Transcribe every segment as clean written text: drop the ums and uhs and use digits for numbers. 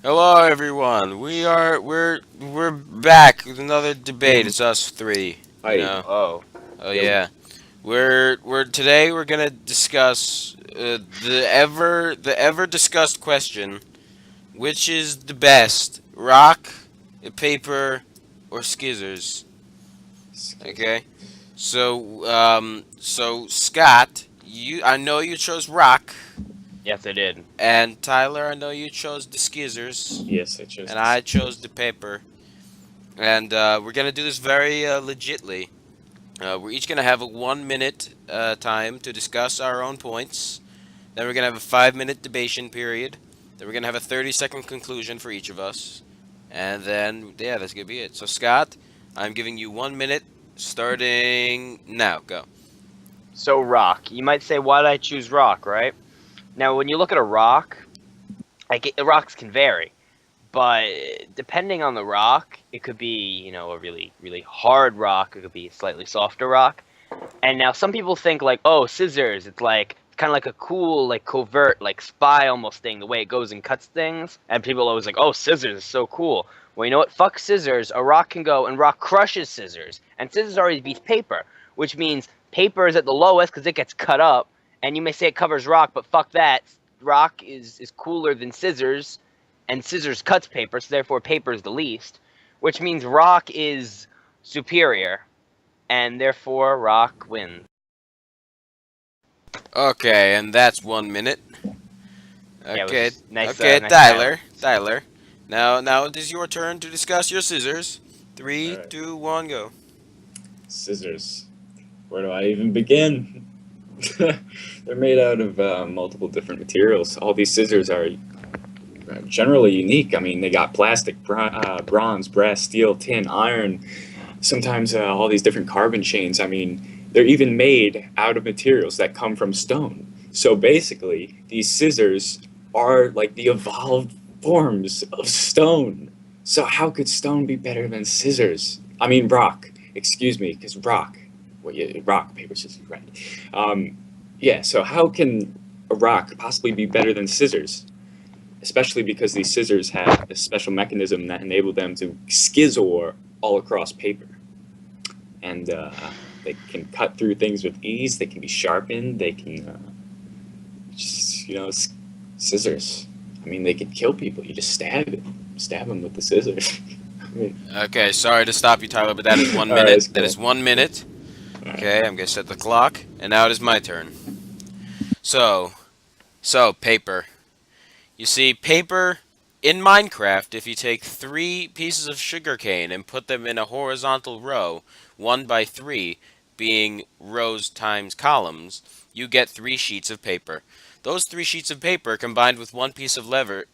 Hello, everyone. We're back with another debate. It's us three. You Hi. know. Oh, Oh Yo. yeah. We're gonna discuss the ever discussed question: which is the best, rock, paper, or scissors? Okay. So Scott, I know you chose rock, yes, I did. and Tyler, I know you chose the scissors, Yes, I chose and this. I chose the paper. And we're gonna do this very legitly. We're each gonna have a 1 minute time to discuss our own points. Then we're gonna have a 5 minute debation period. Then we're gonna have a 30-second conclusion for each of us. And then yeah, that's gonna be it. So Scott, I'm giving you 1 minute, starting now. Go. So rock. You might say, why did I choose rock, right? Now, when you look at a rock, the rocks can vary, but depending on the rock, it could be, a really, really hard rock. It could be a slightly softer rock. And now some people think like, oh, scissors. It's like kind of like a cool, like covert, like spy almost thing. The way it goes and cuts things, and people always like, oh, scissors is so cool. Well, you know what? Fuck scissors. A rock can go, and rock crushes scissors, and scissors already beats paper, which means paper is at the lowest because it gets cut up. And you may say it covers rock, but fuck that. Rock is cooler than scissors, and scissors cuts paper, so therefore paper is the least, which means rock is superior, and therefore rock wins. Okay, and that's 1 minute. Yeah, it Okay, was nice. okay, Nice silence. Tyler. Now it is your turn to discuss your scissors. All Three, right. two, one, go. Scissors. Where do I even begin? They're made out of multiple different materials. All these scissors are generally unique. I mean, they got plastic, bronze, brass, steel, tin, iron. Sometimes all these different carbon chains. I mean, they're even made out of materials that come from stone. So basically, these scissors are like the evolved forms of stone. So how could stone be better than scissors? I mean, rock. Excuse me, because rock. Well, yeah, rock, paper, scissors, right? Yeah. So how can a rock possibly be better than scissors? Especially because these scissors have a special mechanism that enabled them to schizzle all across paper, and they can cut through things with ease. They can be sharpened. They can just scissors. I mean, they can kill people. You just stab them with the scissors. I mean, Okay, sorry to stop you, Tyler, but that is one all right, minute. it's That cool. is 1 minute. All right. Okay, I'm gonna set the clock, and now it is my turn. So, paper. You see, paper in Minecraft, if you take 3 pieces of sugarcane and put them in a horizontal row, 1 by 3, being rows times columns, you get 3 sheets of paper. Those 3 sheets of paper combined with one piece of leather,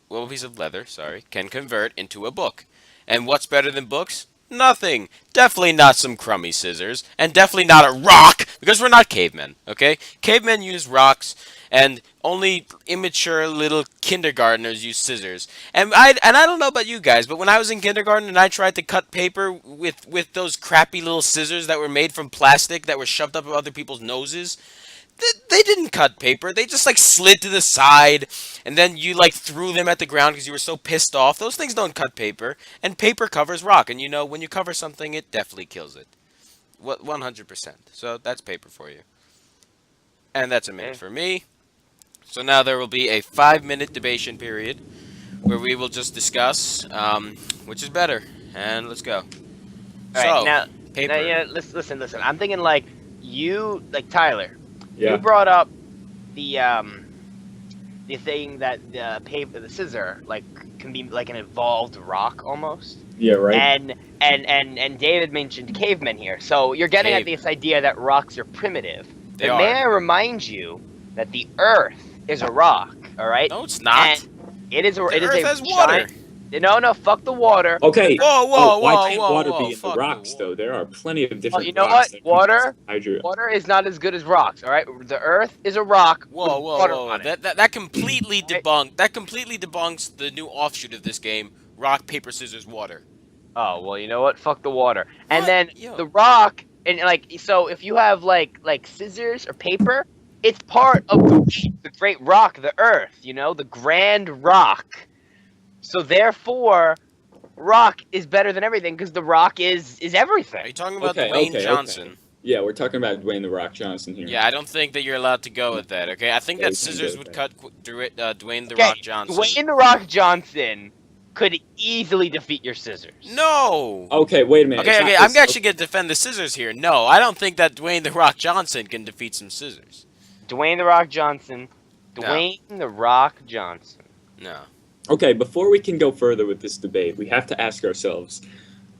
sorry, can convert into a book. And what's better than books? Nothing. Definitely not some crummy scissors, and definitely not a rock, because we're not cavemen, okay? Cavemen use rocks, and only immature little kindergartners use scissors. And I don't know about you guys, but when I was in kindergarten and I tried to cut paper with those crappy little scissors that were made from plastic that were shoved up other people's noses, they didn't cut paper. They just like slid to the side, and then you like threw them at the ground because you were so pissed off. Those things don't cut paper, and paper covers rock. And you know when you cover something, it definitely kills it. What 100%. So that's paper for you, and that's a minute Okay. for me. So now there will be a 5 minute debation period where we will just discuss which is better, and let's go. All right. So Now, paper. yeah. Listen. I'm thinking like you, like Tyler. You Yeah. brought up the thing that the scissor like can be like an evolved rock almost. Yeah. Right. And David mentioned cavemen here, so you're getting at Cave. this idea that rocks are primitive. They But may are. I remind you that the Earth is a rock, all right? No, it's And not. The it is Earth a has water. No, fuck the water. Okay. Whoa, Oh, whoa, why whoa, can't whoa, water whoa! be in the Fuck the rocks though? water. There are plenty of Oh, different you know rocks what? that contain Water, hydro. water is not as good as rocks, all right? The Earth is a rock with Whoa, whoa, water whoa! on it. That completely Right? debunked. That completely debunks the new offshoot of this game: rock, paper, scissors, water. Oh, well, you know what? Fuck the water. And What? then the Yo. rock, and like, so if you have like scissors or paper, it's part of the great rock, the Earth, the grand rock. So therefore, Rock is better than everything because The Rock is Are everything. you talking about Okay, Dwayne okay, Johnson? okay. Yeah, we're talking about Dwayne the Rock Johnson here. Yeah, I don't think that you're allowed to go with that. Okay, I think Yeah, that we can't go scissors with would that. cut Dwayne the Okay, Rock Johnson. Dwayne The Rock Johnson could easily defeat your scissors. No. Okay, wait a minute. Okay, it's okay, not I'm this- actually gonna defend the scissors here. No, I don't think that Dwayne the Rock Johnson can defeat some scissors. Dwayne The Rock Johnson. No. Dwayne The Rock Johnson. No. Okay, before we can go further with this debate, we have to ask ourselves,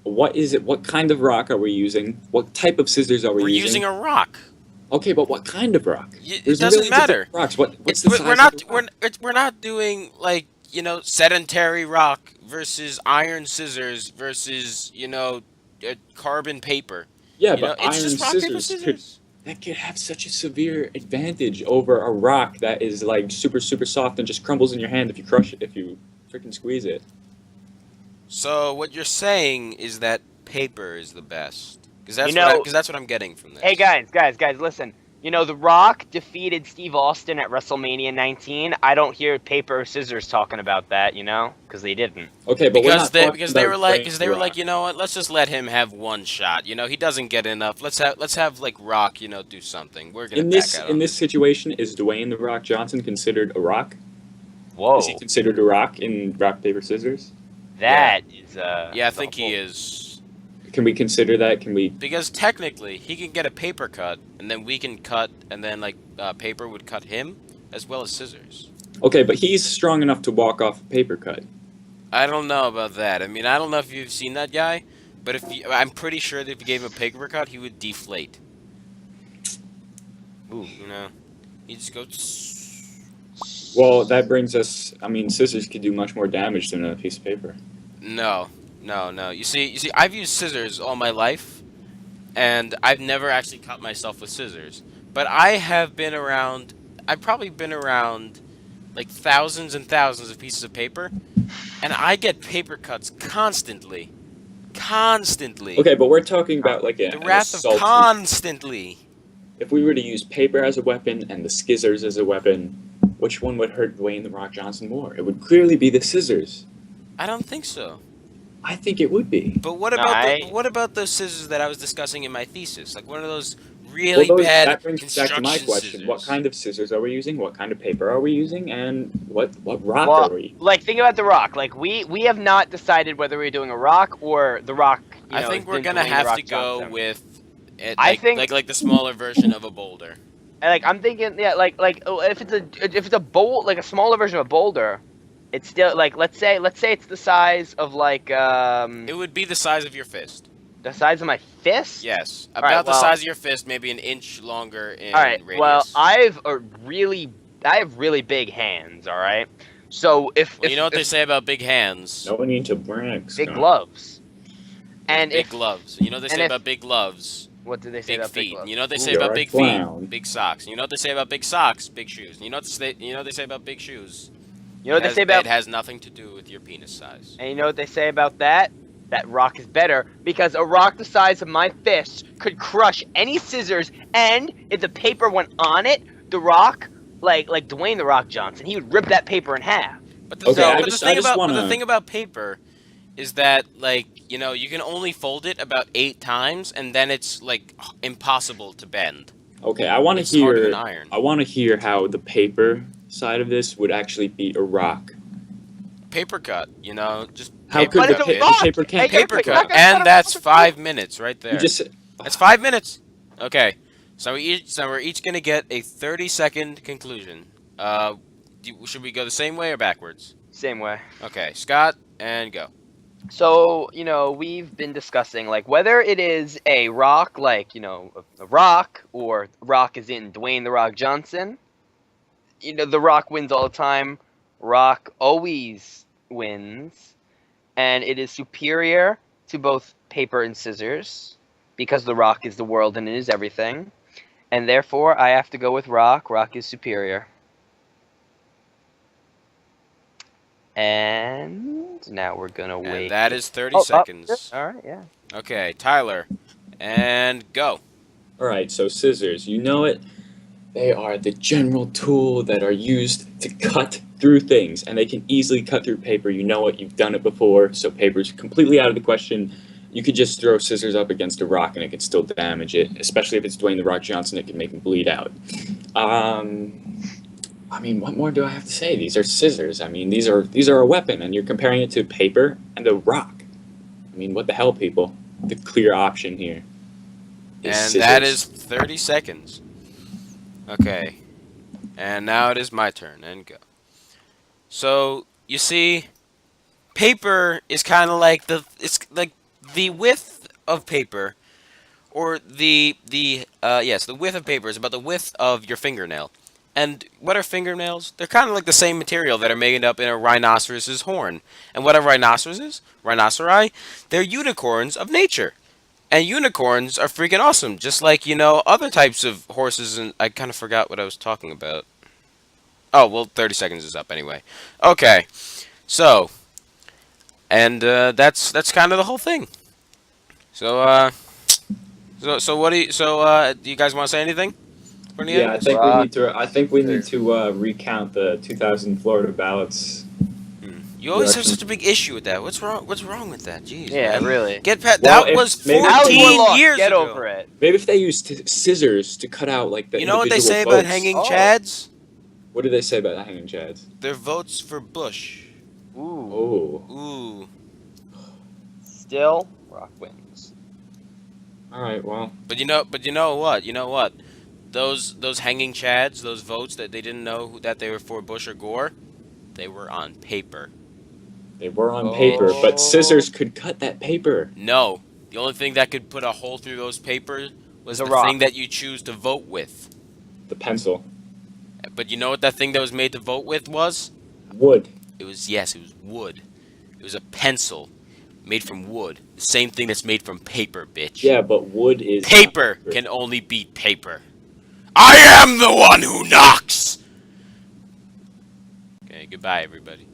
what is it? What kind of rock are we using? What type of scissors are we We're using? using a rock. Okay, but what kind of rock? It There's doesn't millions of matter. different rocks. What's It's, the we're size we're of not the rock? we're not doing like sedentary rock versus iron scissors versus carbon paper. Yeah, You know, but it's iron just rock paper scissors could scissors. that could have such a severe advantage over a rock that is like super soft and just crumbles in your hand if you crush it, if you freaking squeeze it. So what you're saying is that paper is the best, because that's You know- because that's what I'm getting from this. Hey guys, listen. The Rock defeated Steve Austin at WrestleMania 19. I don't hear paper or scissors talking about that, because they didn't. Okay, but we're Because not they talking because they about were like Dwayne because The they were Rock. like, you know what? Let's just let him have one shot. He doesn't get enough. Let's have like Rock, do something. We're gonna in back this out in on this situation, is Dwayne The Rock Johnson considered a rock? Whoa, Is he considered a rock in rock paper scissors? that is Yeah, I think he is. Can we consider that? Can we? Because technically, he can get a paper cut, and then we can cut, and then paper would cut him, as well as scissors. Okay, but he's strong enough to walk off a paper cut. I don't know about that. I mean, I don't know if you've seen that guy, but I'm pretty sure that if you gave him a paper cut, he would deflate. Ooh. He'd just go. Well, that brings us. I mean, scissors could do much more damage than a piece of paper. No. You see, I've used scissors all my life, and I've never actually cut myself with scissors. But I've probably been around like thousands and thousands of pieces of paper, and I get paper cuts constantly. Okay, but we're talking about like The an wrath of assault. constantly. If we were to use paper as a weapon and the scissors as a weapon, which one would hurt Dwayne The Rock Johnson more? It would clearly be the scissors. I don't think so. I think it would be. But what No, about what about those scissors that I was discussing in my thesis? Like one of those really bad that brings us back to my construction question. scissors. What kind of scissors are we using? What kind of paper are we using? And what rock Well, are we? like think about The Rock. Like we have not decided whether we're doing a Rock or The Rock. I think we're gonna Dwayne The have Rock to go Johnson. with it, I like, think- like the smaller version of a boulder. And, I'm thinking, yeah, if it's a bowl, like a smaller version of a boulder, it's still like let's say it's the size of It would be the size of your fist. the size of my fist. Yes, All about right, the well- size of your fist, maybe an inch longer in All right. radius. Well, I have really big hands. All right. So if you know what they say about big hands? No need to brag. big Scott. gloves, and Big if gloves. You know what they and say if- about big gloves? what do they say Big about feet. big gloves? You know what they say You're about a big clown. feet? Big socks. You know what they say about big socks? Big shoes. You know what they say about big shoes? You know what they say about It has nothing to do with your penis size. And you know what they say about that? That rock is better because a rock the size of my fist could crush any scissors, and if the paper went on it, the rock, like Dwayne The Rock Johnson, he would rip that paper in half. But the, Okay, thing, I but just- the thing I just about but the wanna- thing about paper is that you can only fold it about 8 times, and then it's like impossible to bend. Okay, I want to It's harder hear. than iron. I want to hear how the paper side of this would actually beat a rock. Paper cut, just How paper could But the, it's a the rock! paper can? Hey, paper you're cut, not gonna cut and a that's fucking 5 minutes right there. You just That's 5 minutes. Okay, so we're each gonna get a 30-second conclusion. Should we go the same way or backwards? Same way. Okay, Scott, and go. So, we've been discussing, like, whether it is a rock, like, a rock, or rock is in Dwayne The Rock Johnson. The Rock wins all the time. Rock always wins. And it is superior to both paper and scissors, because The Rock is the world and it is everything. And therefore, I have to go with Rock. Rock is superior. And now we're gonna wait. And that is 30 Oh, seconds. All right, yeah. Okay, Tyler, and go. All right, so scissors, you know it. They are the general tool that are used to cut through things, and they can easily cut through paper. You know what? You've done it before, so paper's completely out of the question. You could just throw scissors up against a rock, and it could still damage it. Especially if it's Dwayne the Rock Johnson, it can make him bleed out. I mean, what more do I have to say? These are scissors. I mean, these are a weapon, and you're comparing it to paper and a rock. I mean, what the hell, people? The clear option here is And scissors. that is 30 seconds. Okay. And now it is my turn, and go. So, you see, paper is kind of like it's like the width of paper, or the width of paper is about the width of your fingernail. And what are fingernails? They're kind of like the same material that are made up in a rhinoceros's horn. And what are rhinoceroses? Rhinoceri? They're unicorns of nature. And unicorns are freaking awesome, just like, other types of horses, and I kind of forgot what I was talking about. Oh, well, 30 seconds is up anyway. Okay, so, and that's kind of the whole thing. So, do you guys want to say anything? For the Yeah, end? I think we need to recount the 2000 Florida ballots. You always have such a big issue with that. What's wrong with that? Jeez, Yeah, man. really. Get past Well, that if- was maybe- 14 years Get ago. over it. Maybe if they used scissors to cut out like the You know what they individual say about votes. hanging Oh. chads? What do they say about hanging chads? They're votes for Bush. Ooh. Oh, Ooh. Still, Rock wins. all right. Well, But you know what? You know what? Those hanging chads, those votes that they didn't know that they were for Bush or Gore, they were on paper. they were on paper, but scissors could cut that paper. No, the only thing that could put a hole through those papers was The the rock. thing that you choose to vote with. The pencil, But you know what that thing that was made to vote with was? wood. It was wood. It was a pencil made from wood. The same thing that's made from paper, bitch. Yeah, but wood is Paper not can only beat paper. I am the one who knocks! Okay, goodbye, everybody.